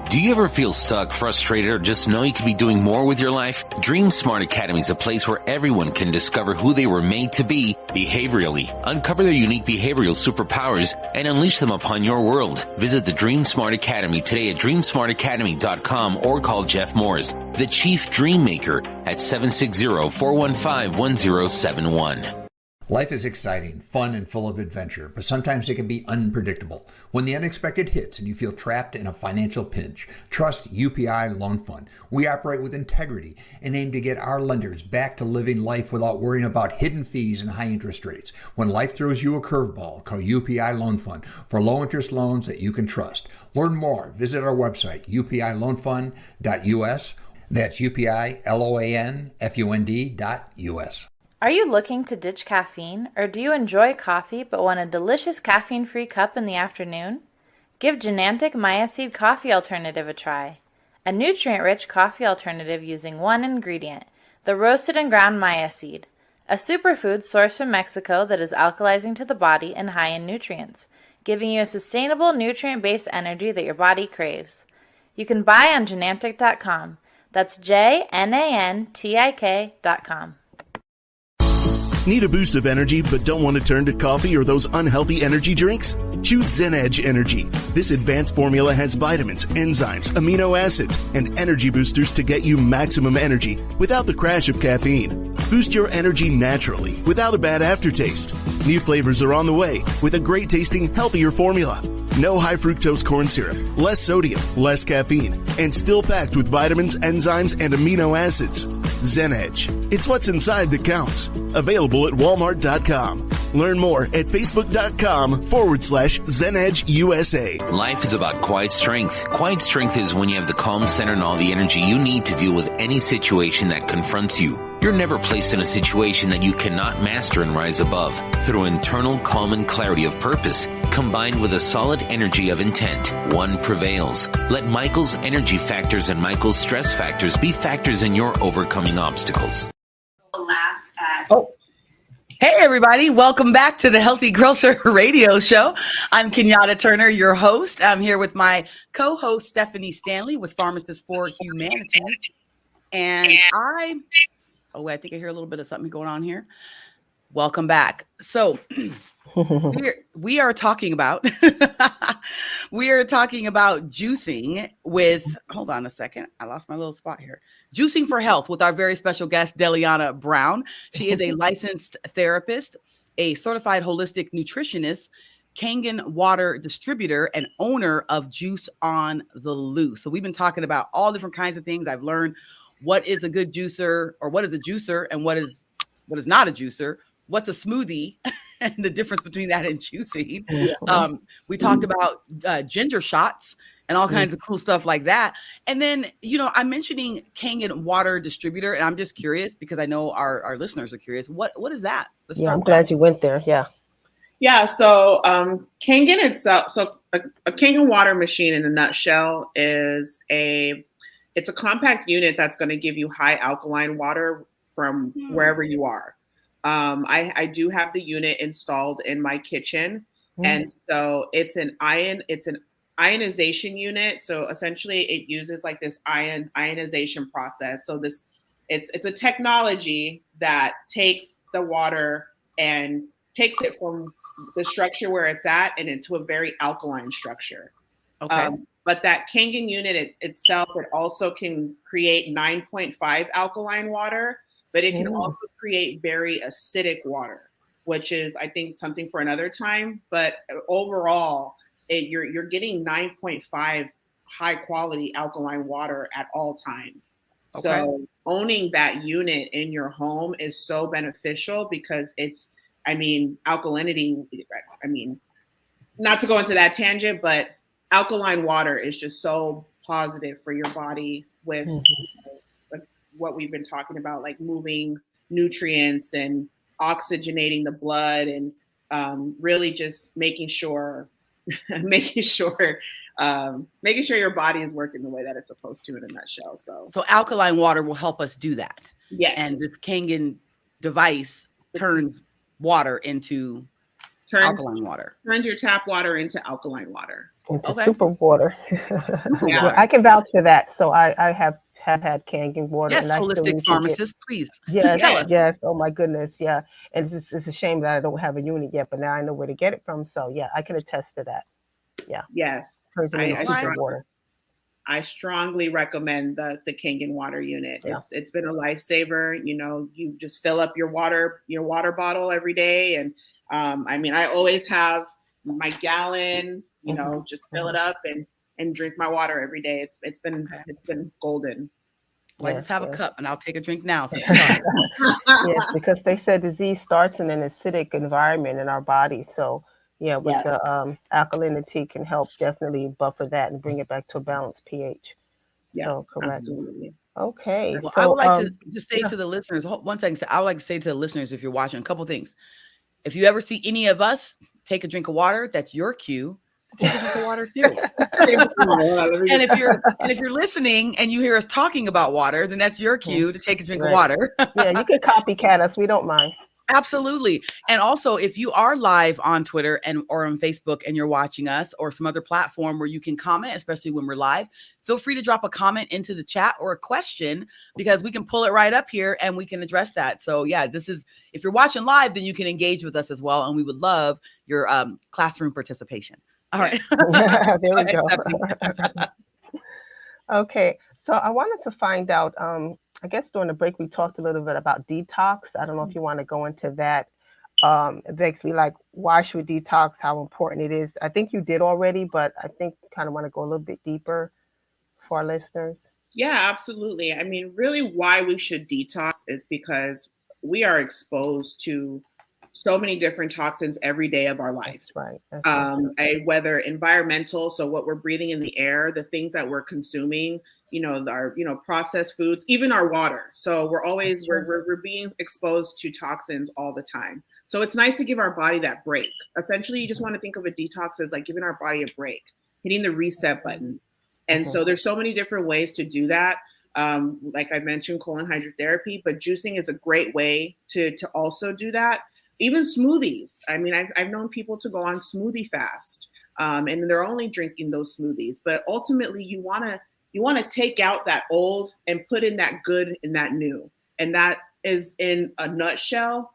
Do you ever feel stuck, frustrated, or just know you could be doing more with your life? Dream Smart Academy is a place where everyone can discover who they were made to be behaviorally, uncover their unique behavioral superpowers, and unleash them upon your world. Visit the Dream Smart Academy today at dreamsmartacademy.com or call Jeff Moores, the Chief Dream Maker, at 760-415-1071. Life is exciting, fun, and full of adventure, but sometimes it can be unpredictable. When the unexpected hits and you feel trapped in a financial pinch, trust UPI Loan Fund. We operate with integrity and aim to get our lenders back to living life without worrying about hidden fees and high interest rates. When life throws you a curveball, call UPI Loan Fund for low-interest loans that you can trust. Learn more. Visit our website, upiloanfund.us. That's UPILOANFUND.us. Are you looking to ditch caffeine, or do you enjoy coffee but want a delicious caffeine-free cup in the afternoon? Give Genantic Maya-Seed Coffee Alternative a try. A nutrient-rich coffee alternative using one ingredient, the roasted and ground Maya seed, a superfood sourced from Mexico that is alkalizing to the body and high in nutrients, giving you a sustainable nutrient-based energy that your body craves. You can buy on Genantic.com. That's JNANTIK.com. Need a boost of energy but don't want to turn to coffee or those unhealthy energy drinks? Choose Zen Edge Energy. This advanced formula has vitamins, enzymes, amino acids, and energy boosters to get you maximum energy without the crash of caffeine. Boost your energy naturally without a bad aftertaste. New flavors are on the way with a great tasting, healthier formula. No high fructose corn syrup, less sodium, less caffeine, and still packed with vitamins, enzymes, and amino acids. Zen Edge. It's what's inside that counts. Available at Walmart.com. Learn more at facebook.com/ZenEdgeUSA. Life is about quiet strength. Quiet strength is when you have the calm center and all the energy you need to deal with any situation that confronts you. You're never placed in a situation that you cannot master and rise above. Through internal calm and clarity of purpose, combined with a solid energy of intent, one prevails. Let Michael's energy factors and Michael's stress factors be factors in your overcoming obstacles. Hey, everybody. Welcome back to the Healthy Grocer Radio Show. I'm Kenyatta Turner, your host. I'm here with my co-host, Stephanie Stanley, with Pharmacists for Humanity. And I think I hear a little bit of something going on here. Welcome back. So we are talking about juicing with, hold on a second. I lost my little spot here. Juicing for Health with our very special guest, Deliana Brown. She is a licensed therapist, a certified holistic nutritionist, Kangen water distributor, and owner of Juice on the Loose. So we've been talking about all different kinds of things. I've learned what is a good juicer, or what is a juicer, and what is not a juicer, what's a smoothie, and the difference between that and juicing. We talked about ginger shots and all kinds of cool stuff like that. And then, I'm mentioning Kangen water distributor, and I'm just curious because I know our listeners are curious. What is that? I'm glad you went there. Yeah. Yeah. So Kangen itself, so a Kangen water machine in a nutshell it's a compact unit that's going to give you high alkaline water from wherever you are. I do have the unit installed in my kitchen. And so it's an ionization unit. So essentially it uses like this ionization process. So it's a technology that takes the water and takes it from the structure where it's at and into a very alkaline structure. Okay. But that Kangen unit itself, it also can create 9.5 alkaline water, but it can also create very acidic water, which is, I think, something for another time. But overall, you're getting 9.5 high quality alkaline water at all times. Okay. So owning that unit in your home is so beneficial because alkalinity, not to go into that tangent, but alkaline water is just so positive for your body with what we've been talking about, like moving nutrients and oxygenating the blood and really just making sure your body is working the way that it's supposed to in a nutshell. So alkaline water will help us do that. Yes. And this Kangen device turns water into alkaline water. Turns your tap water into alkaline water. Into super water. Yeah. I can vouch for that. So I have had Kangen water. Yes, and holistic pharmacist, please. Yes, yes. Oh my goodness, yeah. And it's a shame that I don't have a unit yet, but now I know where to get it from. So yeah, I can attest to that. Yeah. Yes. Water. I strongly recommend the Kangen water unit. Yeah. It's been a lifesaver. You just fill up your water bottle every day, and I always have my gallon. Just fill it up and drink my water every day. It's been golden. Well, I just have a cup and I'll take a drink now. So yes, because they said disease starts in an acidic environment in our body. So yeah, with the alkalinity can help definitely buffer that and bring it back to a balanced pH. Yeah, so, correct. Absolutely. Okay. Well, I would like to say to the listeners, one second. I would like to say to the listeners, if you're watching, a couple things. If you ever see any of us take a drink of water, that's your cue. Take a drink of water too. and if you're listening and you hear us talking about water, then that's your cue to take a drink of water. Yeah, you can copycat us. We don't mind. Absolutely. And also, if you are live on Twitter or on Facebook and you're watching us or some other platform where you can comment, especially when we're live, feel free to drop a comment into the chat or a question because we can pull it right up here and we can address that. So yeah, if you're watching live, then you can engage with us as well. And we would love your classroom participation. All right. There we go. Okay. So I wanted to find out, I guess during the break, we talked a little bit about detox. I don't know if you want to go into that. Basically, like, why should we detox? How important it is. I think you did already, but I think kind of want to go a little bit deeper for our listeners. Yeah, absolutely. Really why we should detox is because we are exposed to so many different toxins every day of our life. That's right. That's right. Whether environmental, so what we're breathing in the air, the things that we're consuming, our processed foods, even our water. So we're being exposed to toxins all the time. So it's nice to give our body that break. Essentially, you just want to think of a detox as like giving our body a break, hitting the reset button. And so there's so many different ways to do that. Like I mentioned, colon hydrotherapy, but juicing is a great way to also do that. Even smoothies. I mean, I've known people to go on smoothie fast, and they're only drinking those smoothies. But ultimately, you want to take out that old and put in that good and that new. And that is, in a nutshell,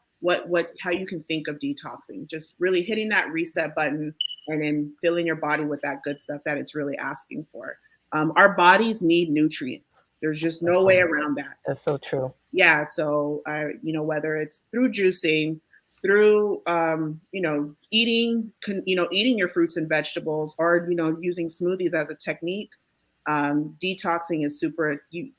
how you can think of detoxing. Just really hitting that reset button and then filling your body with that good stuff that it's really asking for. Our bodies need nutrients. There's just no way around that. That's so true. Yeah. So, whether it's through juicing, through, eating your fruits and vegetables, or, using smoothies as a technique, detoxing is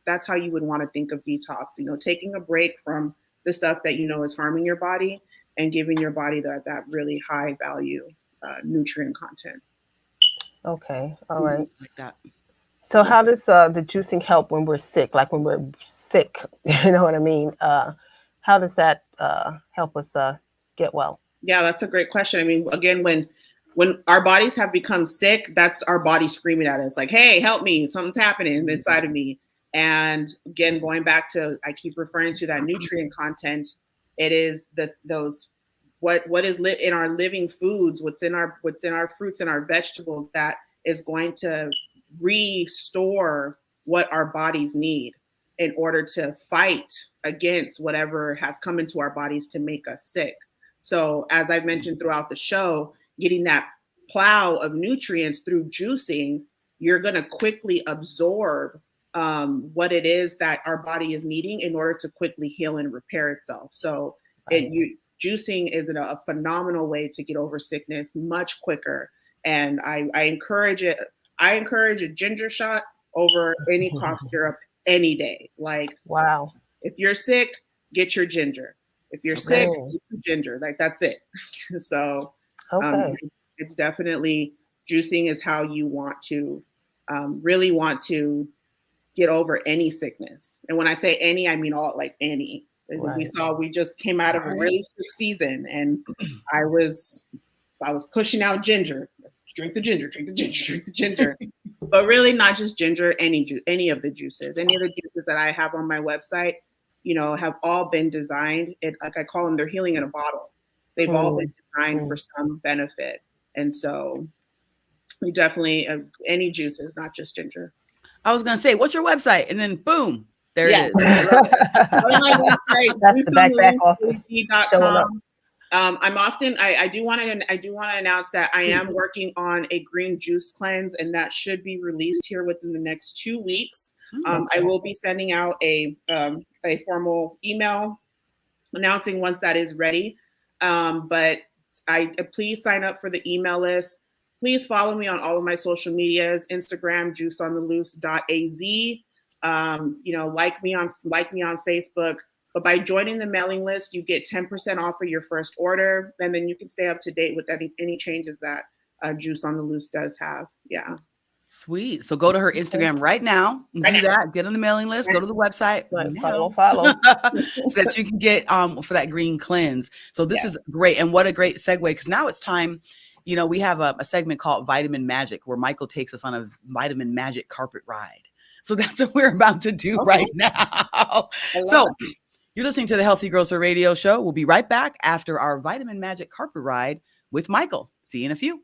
that's how you would want to think of detox, taking a break from the stuff that, is harming your body and giving your body that really high value nutrient content. Okay. All right. Like that. So how does the juicing help when we're sick? Like when we're sick, you know what I mean? How does that help us get well? Yeah, that's a great question. I mean, again, when our bodies have become sick, that's our body screaming at us like, hey, help me, something's happening inside of me. And again, going back to, I keep referring to that nutrient content. It is what is in our living foods, what's in our fruits and our vegetables that is going to restore what our bodies need in order to fight against whatever has come into our bodies to make us sick. So as I've mentioned throughout the show, getting that plow of nutrients through juicing, you're going to quickly absorb what it is that our body is needing in order to quickly heal and repair itself. So juicing is a phenomenal way to get over sickness much quicker. And I encourage it. I encourage a ginger shot over any cough syrup any day. Like, wow. If you're sick, get your ginger. If you're sick, get your ginger. Like, that's it. So it's definitely, juicing is how you want to really want to get over any sickness. And when I say any, I mean all, like any. Right. We just came out of a really sick season, and I was pushing out ginger. Drink the ginger, drink the ginger, drink the ginger. But really not just ginger, any of the juices. Any of the juices that I have on my website, have all been designed. Like I call them, they're healing in a bottle. They've all been designed for some benefit. And so we definitely, any juices, not just ginger. I was going to say, what's your website? And then boom, there it is. On my website, that's the back office. I do want to announce that I am working on a green juice cleanse, and that should be released here within the next 2 weeks. I will be sending out a formal email announcing once that is ready. But please sign up for the email list. Please follow me on all of my social medias: Instagram, juiceontheloose.az. Like me on Facebook. But by joining the mailing list, you get 10% off of your first order, and then you can stay up to date with any changes that Juice on the Loose does have. Yeah. Sweet. So go to her Instagram right now. Do that. Get on the mailing list. Go to the website. Follow. So that you can get for that green cleanse. So this is great. And what a great segue, because now it's time. We have a segment called Vitamin Magic, where Michael takes us on a vitamin magic carpet ride. So that's what we're about to do right now. So you're listening to the Healthy Grocer Radio Show. We'll be right back after our Vitamin Magic carpet ride with Michael. See you in a few.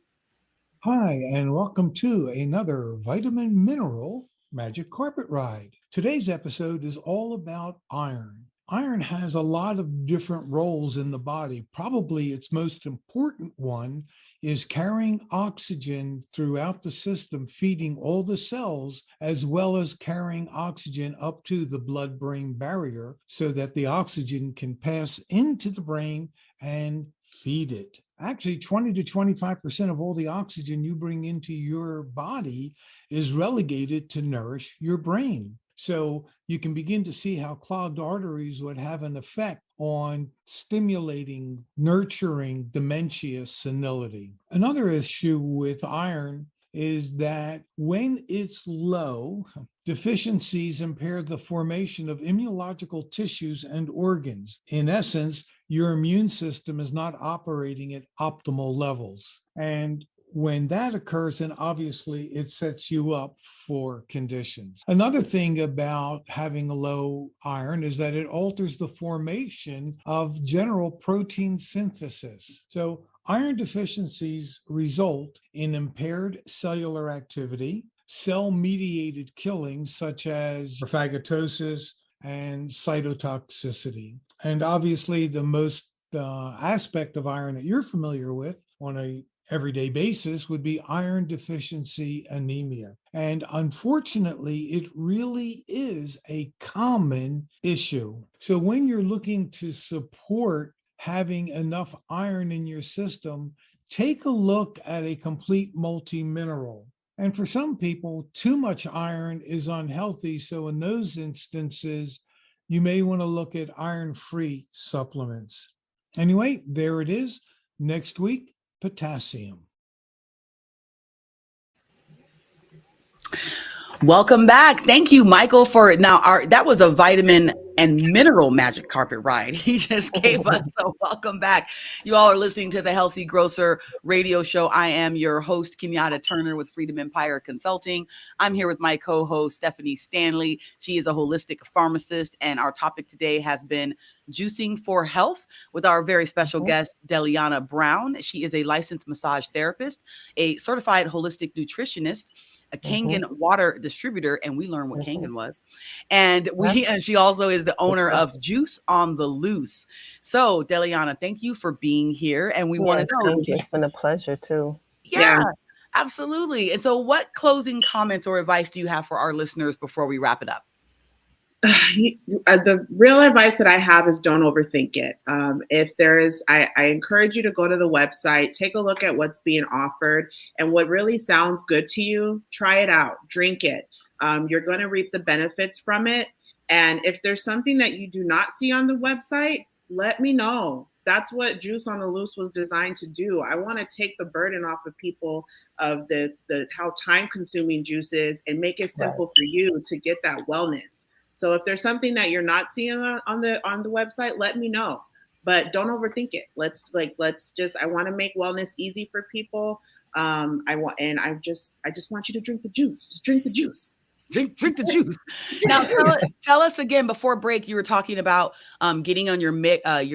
Hi, and welcome to another Vitamin Mineral Magic Carpet Ride. Today's episode is all about iron. Iron has a lot of different roles in the body. Probably its most important one is carrying oxygen throughout the system, feeding all the cells, as well as carrying oxygen up to the blood-brain barrier so that the oxygen can pass into the brain and feed it. Actually, 20 to 25% of all the oxygen you bring into your body is relegated to nourish your brain. So you can begin to see how clogged arteries would have an effect on stimulating, nurturing dementia senility. Another issue with iron is that when it's low, deficiencies impair the formation of immunological tissues and organs. In essence, your immune system is not operating at optimal levels. And when that occurs, then obviously it sets you up for conditions. Another thing about having a low iron is that it alters the formation of general protein synthesis. So iron deficiencies result in impaired cellular activity, cell-mediated killing such as phagocytosis and cytotoxicity. And obviously the most aspect of iron that you're familiar with on a everyday basis would be iron deficiency anemia. And unfortunately, it really is a common issue. So when you're looking to support having enough iron in your system, take a look at a complete multi-mineral. And for some people, too much iron is unhealthy. So in those instances, you may want to look at iron-free supplements. Anyway, there it is. Next week, potassium. Welcome back. Thank you, Michael, for that was a vitamin and mineral magic carpet ride he just gave us. So welcome back. You all are listening to the Healthy Grocer radio show. I am your host, Kenyatta Turner with Freedom Empire Consulting. I'm here with my co-host, Stephanie Stanley. She is a holistic pharmacist, and our topic today has been juicing for health with our very special guest, Deliana Brown. She is a licensed massage therapist, a certified holistic nutritionist, a Kangen water distributor, and we learned what Kangen was. And she also is the owner of Juice on the Loose. So, Deliana, thank you for being here. And we want to know. Thank you. It's been a pleasure too. Yeah, absolutely. And so what closing comments or advice do you have for our listeners before we wrap it up? The real advice that I have is don't overthink it. If there is, I encourage you to go to the website, take a look at what's being offered, and what really sounds good to you, try it out, drink it. You're going to reap the benefits from it. And if there's something that you do not see on the website, let me know. That's what Juice on the Loose was designed to do. I want to take the burden off of people of the how time consuming juice is and make it simple for you to get that wellness. So if there's something that you're not seeing on the website, let me know. But don't overthink it. I want to make wellness easy for people. I just want you to drink the juice. Just drink the juice. Drink the juice. Now, tell us again before break. You were talking about getting on your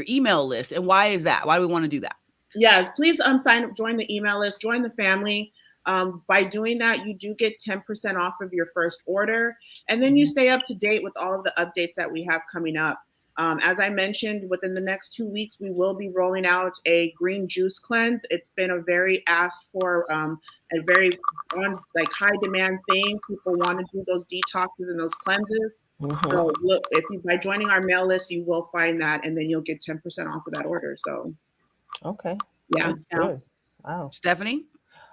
email list, and why is that? Why do we want to do that? Yes, please sign up, join the email list, join the family. By doing that, you do get 10% off of your first order, and then you stay up to date with all of the updates that we have coming up. As I mentioned, within the next 2 weeks, we will be rolling out a green juice cleanse. It's been a very asked for, a very high demand thing. People want to do those detoxes and those cleanses. So look, by joining our mail list, you will find that, and then you'll get 10% off of that order. So, yeah, good. Wow, Stephanie.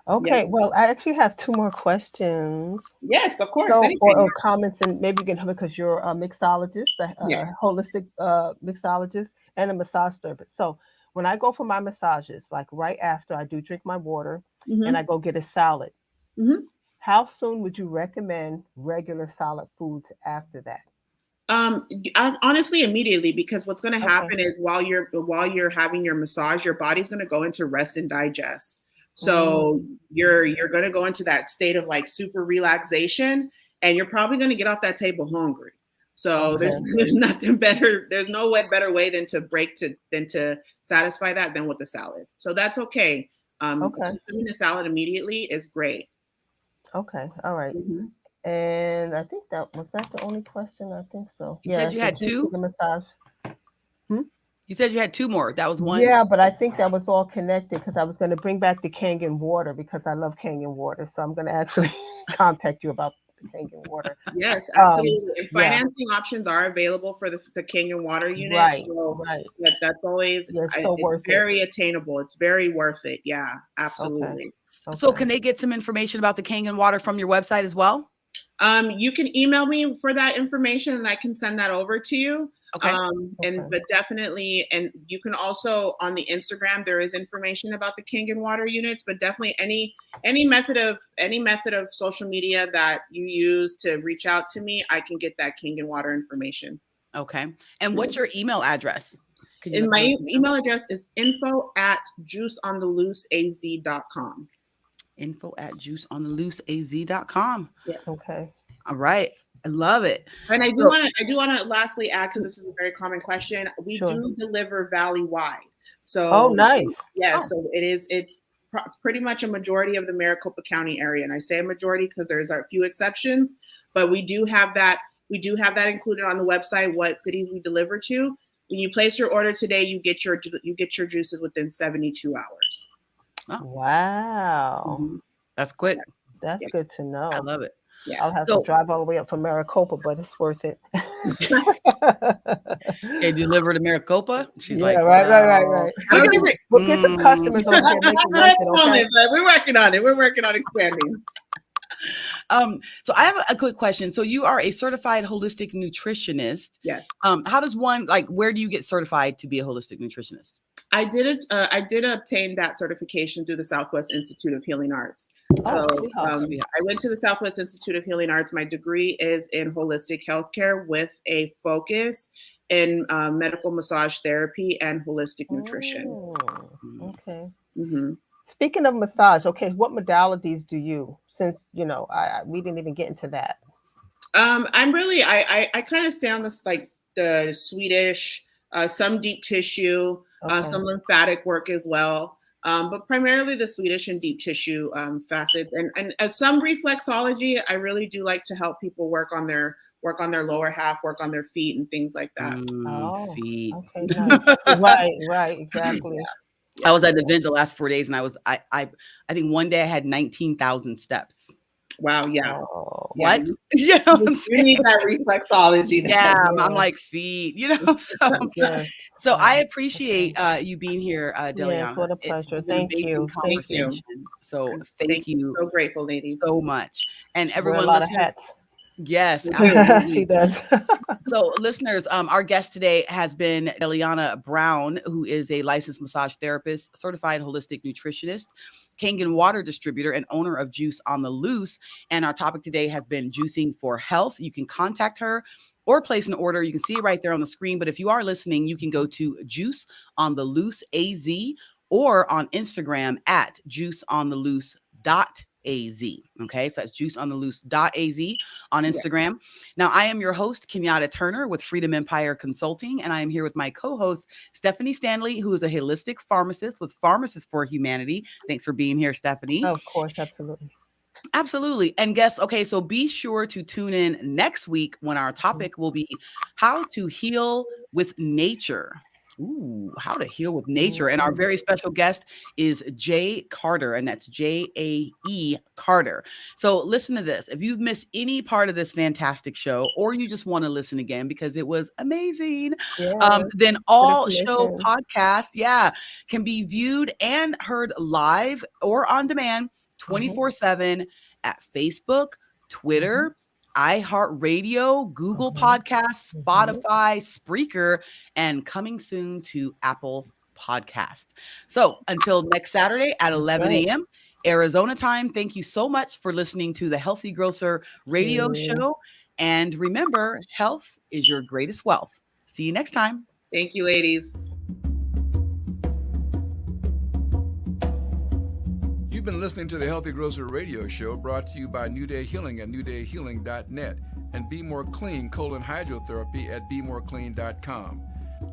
Okay, well, I actually have 2 more questions. Yes, of course. So, or comments, and maybe you can help because you're a mixologist, a holistic mixologist, and a massage therapist. So when I go for my massages, like right after I do drink my water and I go get a salad, how soon would you recommend regular solid foods after that? Honestly, immediately, because what's going to happen is while you're having your massage, your body's going to go into rest and digest. So you're going to go into that state of like super relaxation, and you're probably going to get off that table hungry. So there's nothing better. There's no better way than to satisfy that than with the salad. So that's okay. Consuming the salad immediately is great. Okay. All right. And I think that was the only question. I think so. You said you had 2? The massage. You said you had 2 more. That was 1. Yeah, but I think that was all connected because I was going to bring back the Kangen water because I love Kangen water. So I'm going to actually contact you about the Kangen water. Yes, absolutely. And financing options are available for the Kangen water unit. Right. So that's always it's very attainable. It's very worth it. Yeah, absolutely. Okay. So can they get some information about the Kangen water from your website as well? You can email me for that information and I can send that over to you. Okay. But definitely, and you can also on the Instagram, there is information about the Kangen water units, but definitely any method of social media that you use to reach out to me, I can get that Kangen water information. Okay. And what's your email address? And my email address is info@juiceontheLooseaz.com. info@juiceontheLooseaz.com. Yes. Okay. All right. I love it. And I do want to lastly add, because this is a very common question, we do deliver valley-wide. So nice. Yeah, so it's pretty much a majority of the Maricopa County area. And I say a majority because there's a few exceptions, but we do have that included on the website, what cities we deliver to. When you place your order today, you get your juices within 72 hours. Oh. Wow. Mm-hmm. That's quick. That's good to know. I love it. Yeah. I'll have to drive all the way up from Maricopa, but it's worth it. Hey, deliver to Maricopa? She's right. We'll get some customers over here. Make it worth it, okay? But we're working on it. We're working on expanding. So I have a quick question. So you are a certified holistic nutritionist. Yes. How does one, where do you get certified to be a holistic nutritionist? I did obtain that certification through the Southwest Institute of Healing Arts. So I went to the Southwest Institute of Healing Arts. My degree is in holistic healthcare with a focus in medical massage therapy and holistic nutrition. Okay. Mm-hmm. Speaking of massage, okay, what modalities do you? Since we didn't even get into that. I kind of stay on this the Swedish, some deep tissue, some lymphatic work as well. But primarily the Swedish and deep tissue facets, and some reflexology. I really do like to help people work on their lower half, work on their feet and things like that. Feet. Okay, nice. right, exactly. Yeah. I was at the event the last 4 days, and I think one day I had 19,000 steps. Wow. Yeah. What? You need that reflexology. Yeah. I'm like feet, So I appreciate you being here, Deliana. Yeah, what a pleasure. Thank you. So thank you. So grateful, ladies. So much. And everyone listening. A lot of hats. Yes, absolutely. She does. So listeners, our guest today has been Deliana Brown, who is a licensed massage therapist, certified holistic nutritionist, Kangen water distributor, and owner of Juice on the Loose. And our topic today has been juicing for health. You can contact her or place an order. You can see it right there on the screen. But if you are listening, you can go to Juice on the Loose AZ or on Instagram at juiceontheloose.az. Okay, so that's juiceontheloose.az on Instagram. Now, I am your host, Kenyatta Turner with Freedom Empire Consulting, and I am here with my co-host, Stephanie Stanley, who is a holistic pharmacist with Pharmacists for Humanity. Thanks for being here, Stephanie. Oh, of course, absolutely. Absolutely. And guests, okay, so be sure to tune in next week when our topic will be how to heal with nature. Ooh, how to heal with nature. And our very special guest is Jay Carter, and that's Jae Carter. So listen to this. If you've missed any part of this fantastic show, or you just want to listen again because it was amazing, then all show podcasts, can be viewed and heard live or on demand 24/7 at Facebook, Twitter, iHeartRadio, Google Podcasts, Spotify, Spreaker, and coming soon to Apple Podcast. So until next Saturday at 11 a.m. Arizona time, thank you so much for listening to the Healthy Grocer radio show. And remember, health is your greatest wealth. See you next time. Thank you, ladies. You've been listening to the Healthy Grocer radio show brought to you by New Day Healing at newdayhealing.net and Be More Clean colon hydrotherapy at bemoreclean.com.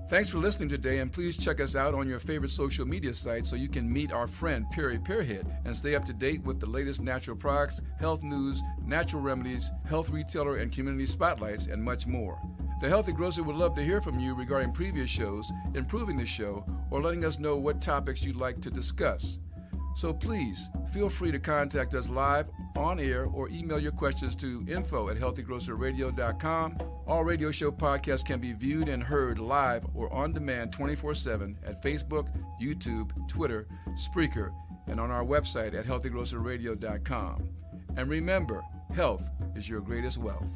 Thanks for listening today, and please check us out on your favorite social media sites so you can meet our friend Perry Pearhead and stay up to date with the latest natural products, health news, natural remedies, health retailer and community spotlights, and much more. The Healthy Grocer would love to hear from you regarding previous shows, improving the show, or letting us know what topics you'd like to discuss. So please feel free to contact us live, on air, or email your questions to info@healthygrocerradio.com. All radio show podcasts can be viewed and heard live or on demand 24/7 at Facebook, YouTube, Twitter, Spreaker, and on our website at healthygrocerradio.com. And remember, Health is your greatest wealth.